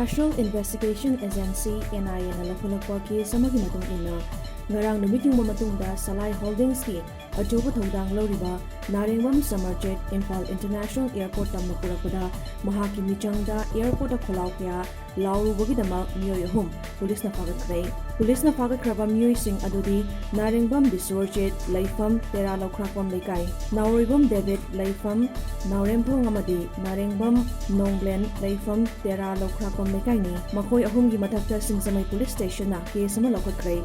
National Investigation Agency (NIA) na laphulakpa case amagi matung inna ngarang numit yung matungda Salai Holdings ki ajoba thodang loriba Narengwam Samarjet Imphal International Airport tamna purakpada mahaki michangda airport kholaw kya laurubagi dama miyoi ahum police na fagatkraba miyoi sing adudi Narengwam Disorjet Laifam Tera Lokrakpam Laikai Nauribam David Laifam Nauremphong amadi Narengwam Nonglen Laifam Tera Lokrakpam Laikai ni makoi ahum gi mathakta Singsamai police station na case ama lokakrai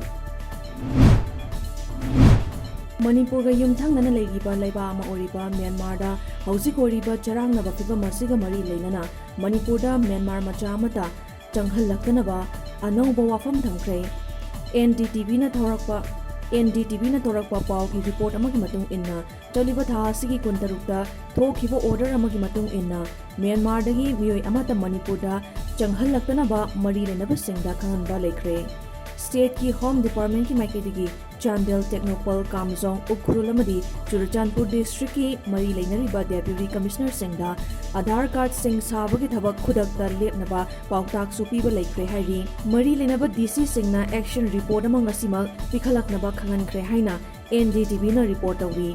Manipur ga yumthangnana leigiba laiba ama oriba Myanmar da hauzik oriba charangnaba fibam asiga mari leinana Manipur da Myanmar macha amata changhallaktanaba anauba wafam thamkhre NDTV na thorakpa pau ki report amagi matung inna chaliba tha asigi kuntarukta thokhiba order amagi matung inna Myanmar dagi miyoi amata Manipur da changhallaktanaba mari leinaba singda khanganba leikhre State ki Home Department ki maikidigi Chandel Technopal Kamzong Ukhurulamadi Churachandpur District ki mari leinariba Deputy Commissioner Singda Aadhaar Card Sing sabagi thabak khudakta lepnaba pautak supiba laikhre hairi mari leinaba DC Singna action report amang ngasimal pikhalaknaba khangankhre haina NDTV na report tawi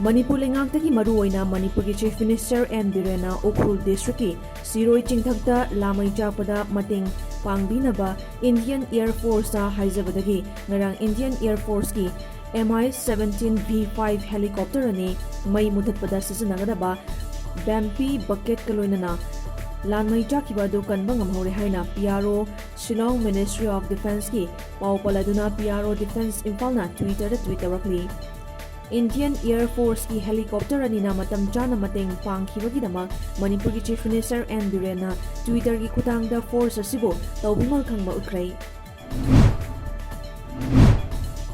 Manipur lengangtagi maru oina Manipur ki Chief Minister N Birena Ukhrul District ki Siroi Chingthakta Lamai Chapada Mating Pangbinaba Indian Air Force ta haijabadagi ngarang Indian Air Force ki Mi-17V5 helicopter ani mai muthatpada sisinagadaba Bampi bucket kaloinana Lanmai Chakiba du kanba ngamhore haina PRO Shillong Ministry of Defence ki pau paladuna PRO Defence Imphal na Twitter rakli Indian Air Force ki helicopter anina matam chana mateng pangkhibagidama Manipur ki Chief Minister N Birena Twitter ki khutangda force asibo tawbimal khangba ukrai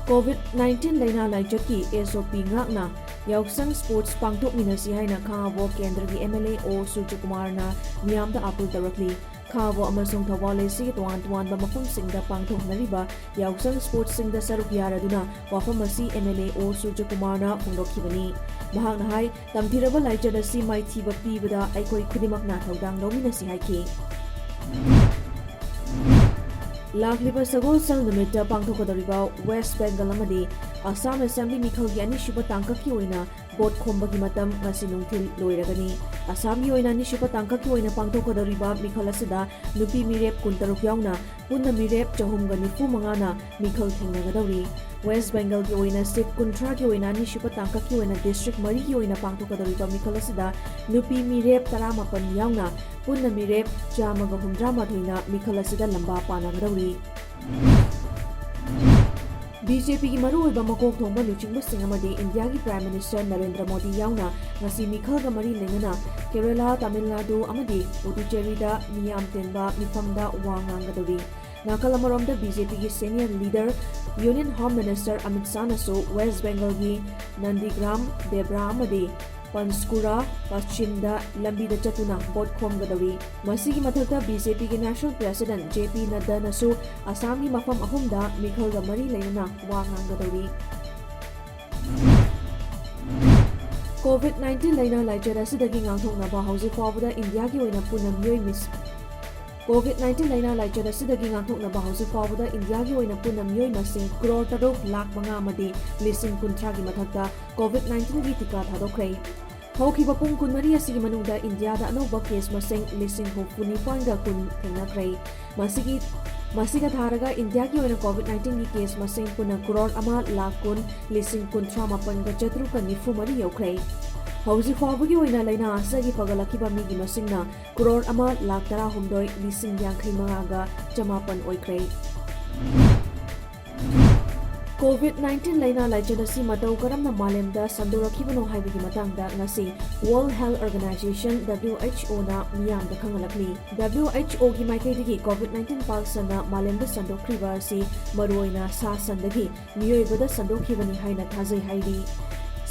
COVID-19 laina laijat ki SOP ngakna yausang sports pangthok minasi haina khabo kendra ki MLA O Surjakumar na miyamda apul tarakli khabo amasung thawale si tuan ba mafum singda pangthok nariba yausang sports singda saruk yaraduna wafam asi MLA O Surjakumar na phongdokhibani mahakna hai tamthiraba laijada si maithiba pibada aikoi khudimakna thodang lominasi haiki Lagliba Sagol Sang Numita Pangthokadariba West Bengal amadi Assam Assembly Mikhal gi anishuba tangkaki oina bot khombagi matam ngasi nungthil loiragani Assam gi oina anishuba tangkaki oina pangthokadariba Mikhal asida nupi mirep kuntaruk yauna punna mirep chahum ga nifu mangana Mikhal thengnagadawri West Bengal gi oina state kuntra gi oina anishuba tangkaki oina district mari gi oina pangthokadariba Mikhal asida nupi mirep 18 yauna punna mirep jamaga humdra madhoina Mikhal asida lamba panagadawri BJP ki maru oiba makok thongba luchingba sing amadi India ki Prime Minister Narendra Modi yauna ngasi Mikhal ga mari lengana Kerala Tamil Nadu amadi Puducherry da miyam tenba mifamda wa ngangadori Nakalamaromda BJP ki senior leader Union Home Minister Amit Shah nasu West Bengal ki Nandigram Debra amadi Panskura Paschimda Lambida Chatuna Bot Khomgadari Masigi Mathakta BJP ki National President JP Nadda nasu Assam ki mafam ahumda Mikhal ga mari leinana wa ngangadari COVID-19 laina laijara sidagi ngangthoknaba hauji fawbada India ki oina punam yoi miss COVID-19 laina laijara sidagi ngangthoknaba hauji fawbada India ki oina punam yoi masing crore tarok lakh manga amadi lising kunthra gi mathakta COVID-19 gi tika thadokrai Haukiba pung kunmari asigi manungda India da anoba case masing lising hopuni pangda kun thengnakrai masiga tharaga India ki oina COVID-19 gi case masing puna crore ama lakh kun lising kunthra mapan ga chatru ka nifu mari yokrai Hauji fawbagi oina laina asagi pagalakiba migi masingna crore ama lakh 16 lising 55 ga jamapan oikrai COVID-19 laina laijada si matau karamna malemda sandorakhibano haibigi matangda ngasi World Health Organization WHO na miyamda khangalakli WHO gi maikaidagi COVID-19 paksana malemda sandokriba si maruoina sa sandagi miyoibada sandokhibani haina thajai hairi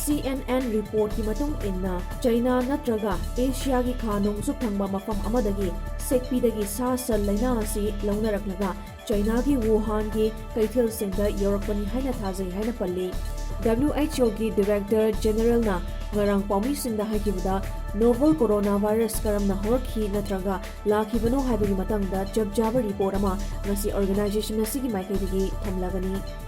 CNN report ki matung inna China natraga Asia gi khanong su phangba mafam amadagi sekpi dagi sa sal laina asi launaraklaga China ki Wuhan ki kaithil singda European haina thajai haina palli WHO ki Director General na ngarang paumi-singda haikibada novel coronavirus karamna horki natraga lakhibano haibagi matangda jab jaba report ama ngasi organization asigi maikai dagi thamlagani.